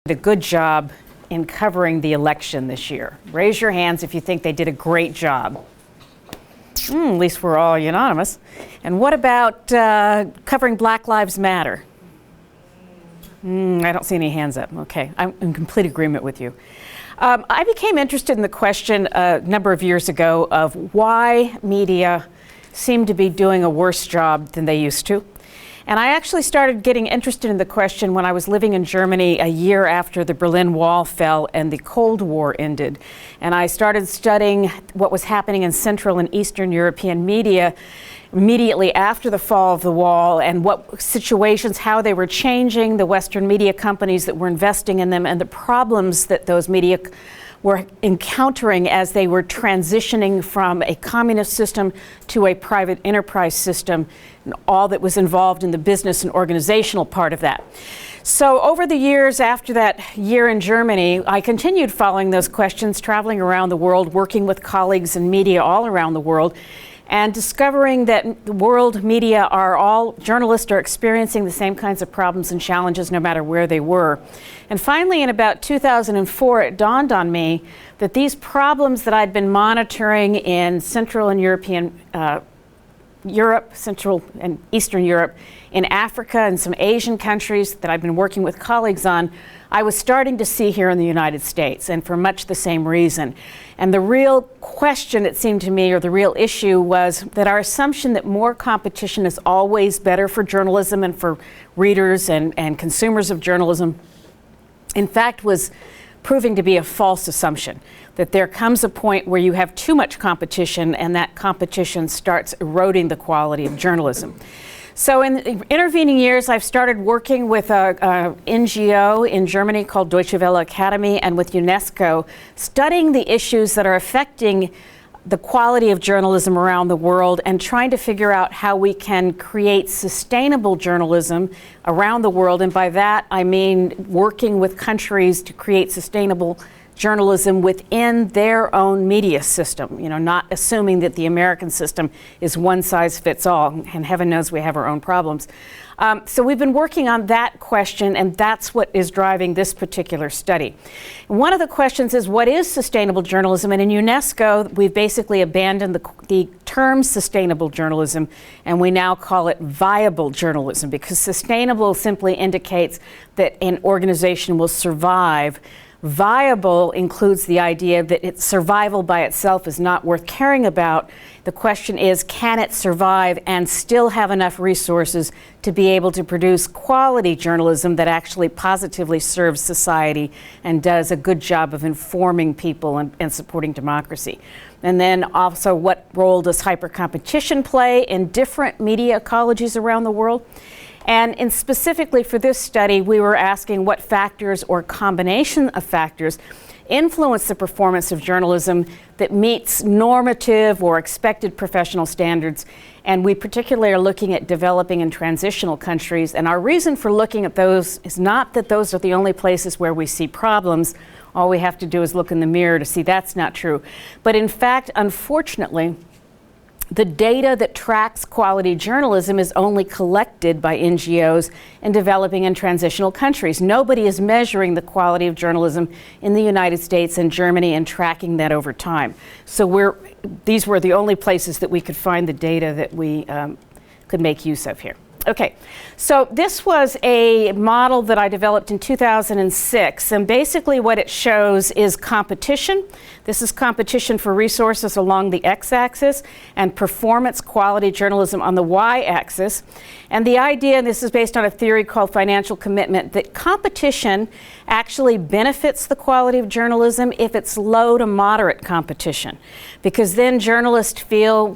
Did a good job in covering the election this year? Raise your hands if you think they did a great job. At least we're all unanimous. And what about covering Black Lives Matter? I don't see any hands up. Okay, I'm in complete agreement with you. I became interested in the question a number of years ago of why media seem to be doing a worse job than they used to. And I actually started getting interested in the question when I was living in Germany a year after the Berlin Wall fell and the Cold War ended. And I started studying what was happening in Central and Eastern European media immediately after the fall of the wall, and what situations, how they were changing, the Western media companies that were investing in them, and the problems that those media were encountering as they were transitioning from a communist system to a private enterprise system, and all that was involved in the business and organizational part of that. So over the years after that year in Germany, I continued following those questions, traveling around the world, working with colleagues in media all around the world, and discovering that the world media journalists are experiencing the same kinds of problems and challenges no matter where they were. And finally, in about 2004, it dawned on me that these problems that I'd been monitoring in Central and Central and Eastern Europe, in Africa and some Asian countries that I've been working with colleagues on, I was starting to see here in the United States, and for much the same reason. And the real question, it seemed to me, or the real issue, was that our assumption that more competition is always better for journalism and for readers and consumers of journalism, in fact, was proving to be a false assumption. That there comes a point where you have too much competition, and that competition starts eroding the quality of journalism. So in the intervening years, I've started working with a NGO in Germany called Deutsche Welle Academy, and with UNESCO, studying the issues that are affecting the quality of journalism around the world, and trying to figure out how we can create sustainable journalism around the world. And by that, I mean working with countries to create sustainable journalism within their own media system, not assuming that the American system is one size fits all, and heaven knows we have our own problems. So we've been working on that question, and that's what is driving this particular study. One of the questions is, what is sustainable journalism? And in UNESCO, we've basically abandoned the term sustainable journalism, and we now call it viable journalism, because sustainable simply indicates that an organization will survive. Viable includes the idea that its survival by itself is not worth caring about. The question is, can it survive and still have enough resources to be able to produce quality journalism that actually positively serves society and does a good job of informing people and supporting democracy? And then also, what role does hypercompetition play in different media ecologies around the world? And specifically for this study, we were asking what factors or combination of factors influence the performance of journalism that meets normative or expected professional standards. And we particularly are looking at developing and transitional countries. And our reason for looking at those is not that those are the only places where we see problems. All we have to do is look in the mirror to see that's not true. But in fact, unfortunately, the data that tracks quality journalism is only collected by NGOs in developing and transitional countries. Nobody is measuring the quality of journalism in the United States and Germany and tracking that over time. So these were the only places that we could find the data that we could make use of here. Okay, so this was a model that I developed in 2006, and basically what it shows is competition. This is competition for resources along the x-axis, and performance quality journalism on the y-axis. And the idea, and this is based on a theory called financial commitment, that competition actually benefits the quality of journalism if it's low to moderate competition. Because then journalists feel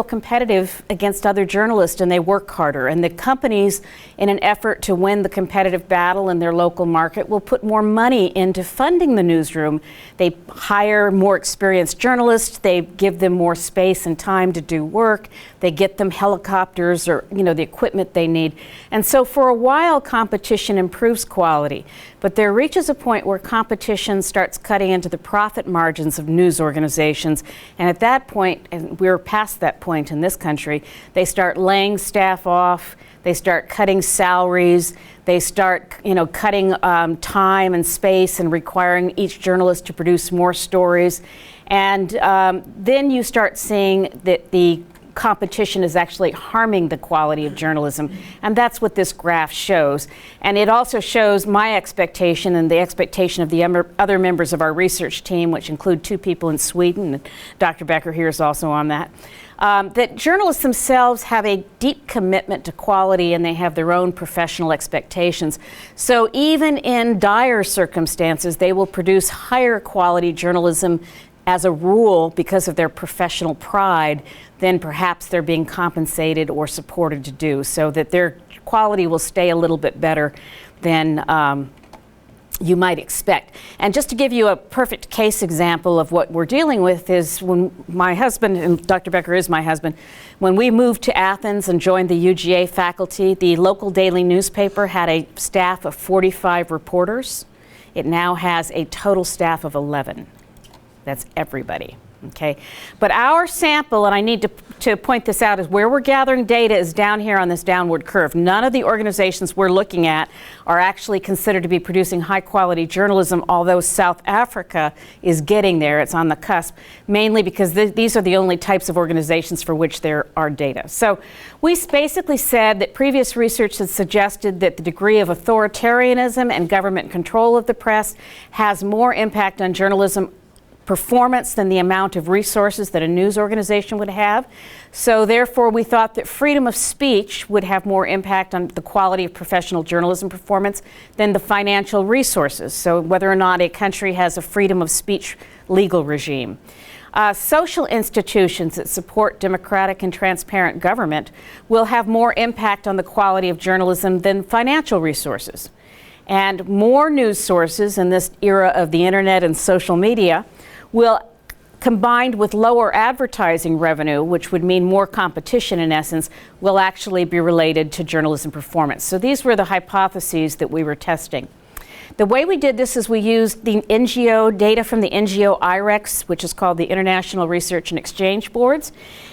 competitive against other journalists, and they work harder. And the companies, in an effort to win the competitive battle in their local market, will put more money into funding the newsroom. They hire more experienced journalists, they give them more space and time to do work, they get them helicopters or the equipment they need. And so for a while, competition improves quality. But there reaches a point where competition starts cutting into the profit margins of news organizations. And at that point, and we're past that point in this country, they start laying staff off, They start cutting salaries. They start, cutting time and space and requiring each journalist to produce more stories. And then you start seeing that the competition is actually harming the quality of journalism, and that's what this graph shows. And it also shows my expectation and the expectation of the other members of our research team, which include 2 people in Sweden, and Dr. Becker here is also on that, that journalists themselves have a deep commitment to quality and they have their own professional expectations. So even in dire circumstances, they will produce higher quality journalism as a rule because of their professional pride than perhaps they're being compensated or supported to do, so that their quality will stay a little bit better than you might expect. And just to give you a perfect case example of what we're dealing with is when my husband, and Dr. Becker is my husband, when we moved to Athens and joined the UGA faculty, the local daily newspaper had a staff of 45 reporters. It now has a total staff of 11. That's everybody, okay? But our sample, and I need to point this out, is where we're gathering data is down here on this downward curve. None of the organizations we're looking at are actually considered to be producing high-quality journalism, although South Africa is getting there. It's on the cusp, mainly because these are the only types of organizations for which there are data. So we basically said that previous research has suggested that the degree of authoritarianism and government control of the press has more impact on journalism performance than the amount of resources that a news organization would have. So therefore, we thought that freedom of speech would have more impact on the quality of professional journalism performance than the financial resources. So whether or not a country has a freedom of speech legal regime. Social institutions that support democratic and transparent government will have more impact on the quality of journalism than financial resources. And more news sources in this era of the internet and social media will, combined with lower advertising revenue, which would mean more competition in essence, will actually be related to journalism performance. So these were the hypotheses that we were testing. The way we did this is we used the NGO data from the NGO IREX, which is called the International Research and Exchange Boards,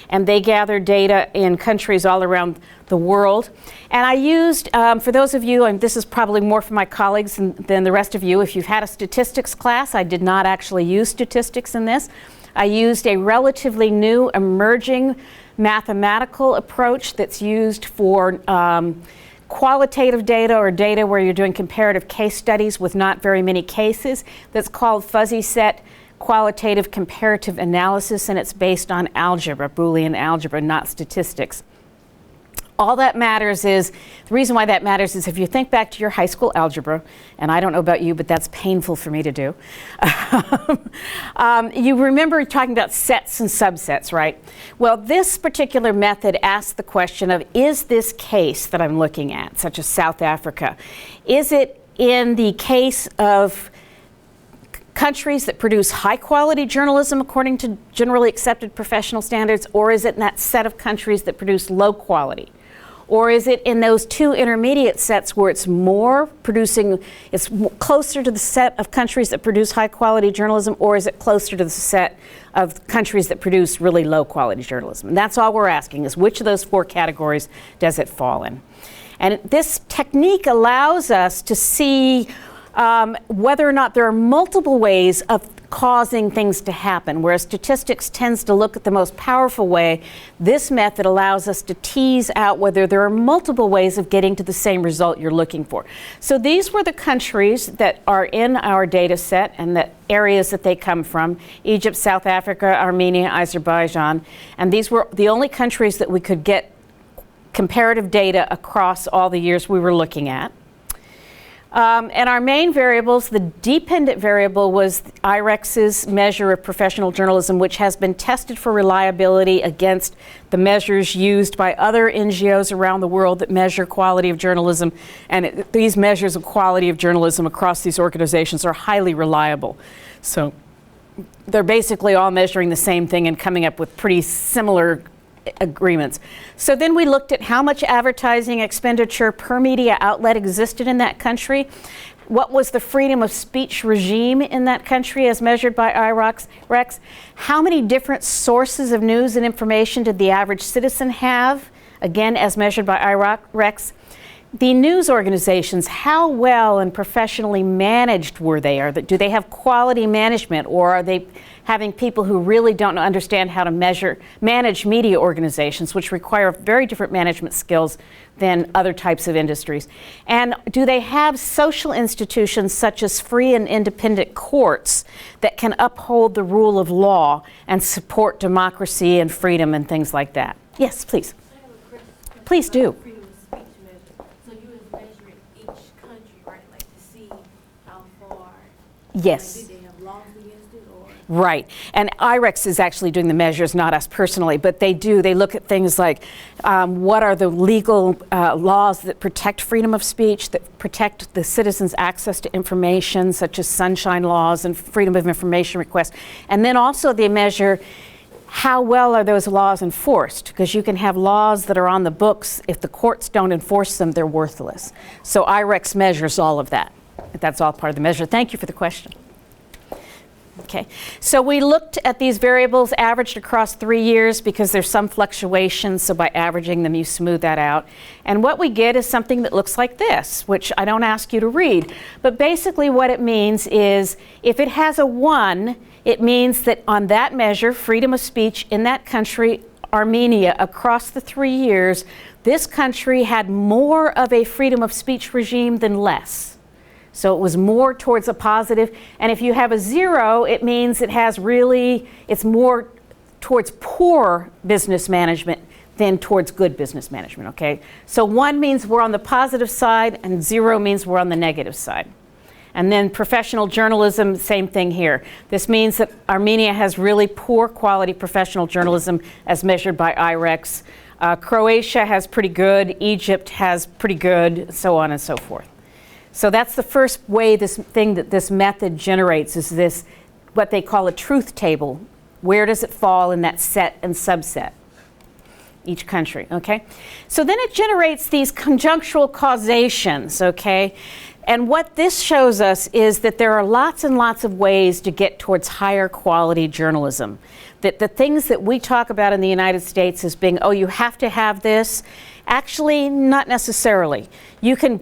and they gathered data in countries all around the world. And I used, for those of you, and this is probably more for my colleagues than the rest of you, if you've had a statistics class, I did not actually use statistics in this. I used a relatively new emerging mathematical approach that's used for qualitative data or data where you're doing comparative case studies with not very many cases. That's called fuzzy set qualitative comparative analysis, and it's based on algebra, Boolean algebra, not statistics. All that matters is, the reason why that matters is if you think back to your high school algebra, and I don't know about you, but that's painful for me to do. You remember talking about sets and subsets, right? Well, this particular method asks the question of, is this case that I'm looking at, such as South Africa, is it in the case of countries that produce high quality journalism according to generally accepted professional standards, or is it in that set of countries that produce low quality? Or is it in those two intermediate sets where it's more producing, it's closer to the set of countries that produce high quality journalism, or is it closer to the set of countries that produce really low quality journalism? And that's all we're asking, is which of those 4 categories does it fall in? And this technique allows us to see whether or not there are multiple ways of causing things to happen. Whereas statistics tends to look at the most powerful way, this method allows us to tease out whether there are multiple ways of getting to the same result you're looking for. So these were the countries that are in our data set and the areas that they come from: Egypt, South Africa, Armenia, Azerbaijan. And these were the only countries that we could get comparative data across all the years we were looking at. And our main variables, the dependent variable was IREX's measure of professional journalism, which has been tested for reliability against the measures used by other NGOs around the world that measure quality of journalism. And these measures of quality of journalism across these organizations are highly reliable. So they're basically all measuring the same thing and coming up with pretty similar agreements. So then we looked at how much advertising expenditure per media outlet existed in that country. What was the freedom of speech regime in that country as measured by IREX? How many different sources of news and information did the average citizen have again, as measured by IREX. The news organizations, how well and professionally managed were they? Do they have quality management, or are they having people who really don't understand how to manage media organizations, which require very different management skills than other types of industries? And do they have social institutions such as free and independent courts that can uphold the rule of law and support democracy and freedom and things like that? Yes, please. I have a question. Please do. Freedom of speech measure. So you was measuring each country, right? Like to see how far. Yes. Like, did they have laws against it, or? Right. And IREX is actually doing the measures, not us personally, but they do. They look at things like what are the legal laws that protect freedom of speech, that protect the citizens' access to information, such as sunshine laws and freedom of information requests. And then also they measure how well are those laws enforced, because you can have laws that are on the books. If the courts don't enforce them, they're worthless. So IREX measures all of that. That's all part of the measure. Thank you for the question. Okay, so we looked at these variables averaged across 3 years because there's some fluctuations, so by averaging them you smooth that out. And what we get is something that looks like this, which I don't ask you to read. But basically what it means is if it has a 1, it means that on that measure, freedom of speech in that country, Armenia, across the 3 years, this country had more of a freedom of speech regime than less. So it was more towards a positive. And if you have a 0, it means it's more towards poor business management than towards good business management, okay? So 1 means we're on the positive side, and 0 means we're on the negative side. And then professional journalism, same thing here. This means that Armenia has really poor quality professional journalism as measured by IREX. Croatia has pretty good, Egypt has pretty good, so on and so forth. So that's the first way this method generates, is this, what they call a truth table. Where does it fall in that set and subset? Each country, okay? So then it generates these conjunctural causations, okay? And what this shows us is that there are lots and lots of ways to get towards higher quality journalism. That the things that we talk about in the United States as being, oh, you have to have this, actually, not necessarily. You can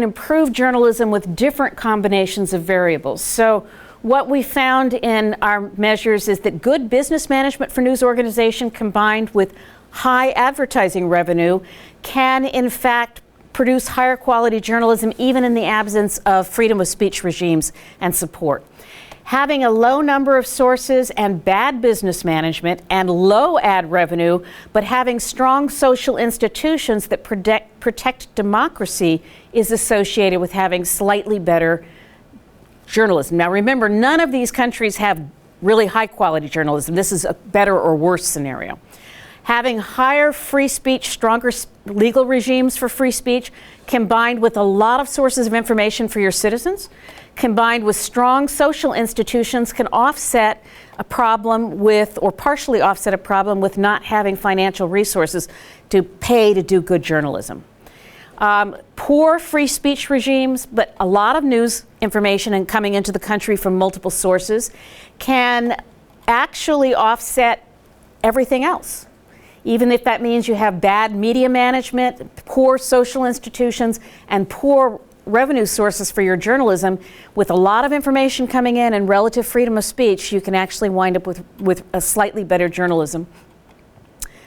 improve journalism with different combinations of variables. So what we found in our measures is that good business management for news organization combined with high advertising revenue can in fact produce higher quality journalism even in the absence of freedom of speech regimes and support. Having a low number of sources and bad business management and low ad revenue, but having strong social institutions that protect democracy is associated with having slightly better journalism. Now remember, none of these countries have really high quality journalism. This is a better or worse scenario. Having higher free speech, stronger legal regimes for free speech, combined with a lot of sources of information for your citizens, combined with strong social institutions, can offset a problem with, or partially offset a problem with, not having financial resources to pay to do good journalism. Poor free speech regimes, but a lot of news information and coming into the country from multiple sources can actually offset everything else. Even if that means you have bad media management, poor social institutions, and poor revenue sources for your journalism, with a lot of information coming in and relative freedom of speech, you can actually wind up with a slightly better journalism.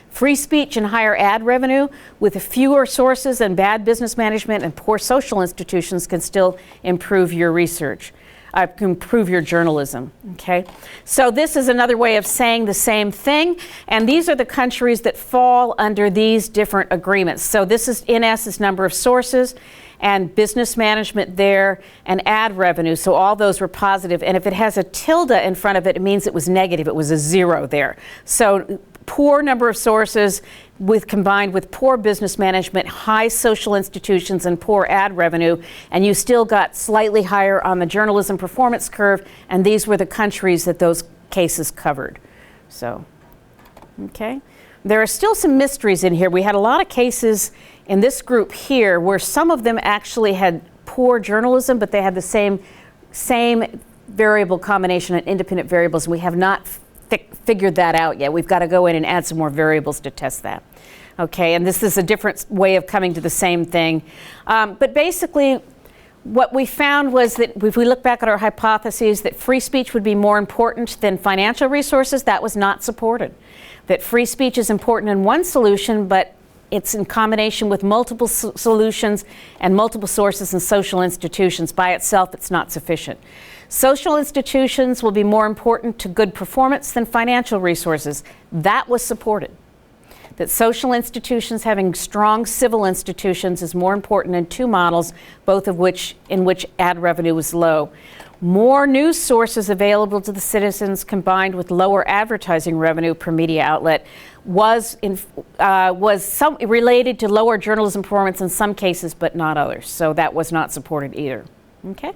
Free speech and higher ad revenue with fewer sources and bad business management and poor social institutions can still improve your research. Improve your journalism, okay? So this is another way of saying the same thing, and these are the countries that fall under these different agreements. So this is, NS is number of sources, and business management there, and ad revenue, so all those were positive. And if it has a tilde in front of it, it means it was negative, it was a 0 there. So poor number of sources combined with poor business management, high social institutions, and poor ad revenue, and you still got slightly higher on the journalism performance curve, and these were the countries that those cases covered. So, okay. There are still some mysteries in here. We had a lot of cases in this group here where some of them actually had poor journalism, but they had the same variable combination of independent variables, and we have not figured that out yet. We've got to go in and add some more variables to test that. Okay, and this is a different way of coming to the same thing. But basically, what we found was that if we look back at our hypotheses, that free speech would be more important than financial resources. That was not supported. That free speech is important in one solution, but it's in combination with multiple solutions and multiple sources and social institutions. By itself, it's not sufficient. Social institutions will be more important to good performance than financial resources. That was supported. That social institutions having strong civil institutions is more important in two models, both of which in which ad revenue was low. More news sources available to the citizens combined with lower advertising revenue per media outlet was related to lower journalism performance in some cases, but not others. So that was not supported either. Okay?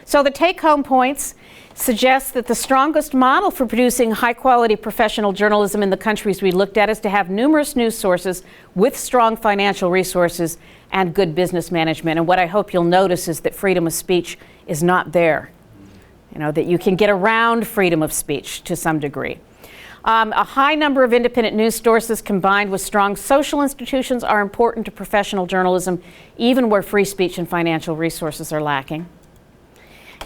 So the take-home points suggest that the strongest model for producing high-quality professional journalism in the countries we looked at is to have numerous news sources with strong financial resources and good business management. And what I hope you'll notice is that freedom of speech is not there. You know, that you can get around freedom of speech to some degree. A high number of independent news sources combined with strong social institutions are important to professional journalism, even where free speech and financial resources are lacking.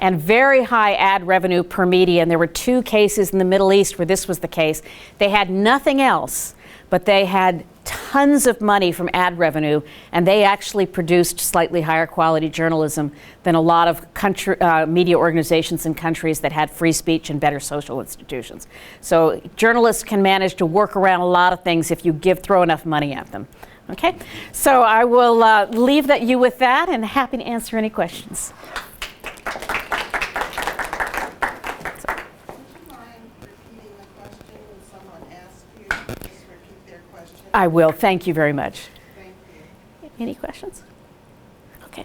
And very high ad revenue per media, and there were two cases in the Middle East where this was the case. They had nothing else, but they had tons of money from ad revenue, and they actually produced slightly higher quality journalism than a lot of media organizations in countries that had free speech and better social institutions. So journalists can manage to work around a lot of things if you throw enough money at them. Okay, so I will leave you with that, and happy to answer any questions. I will. Thank you very much. Thank you. Any questions? Okay.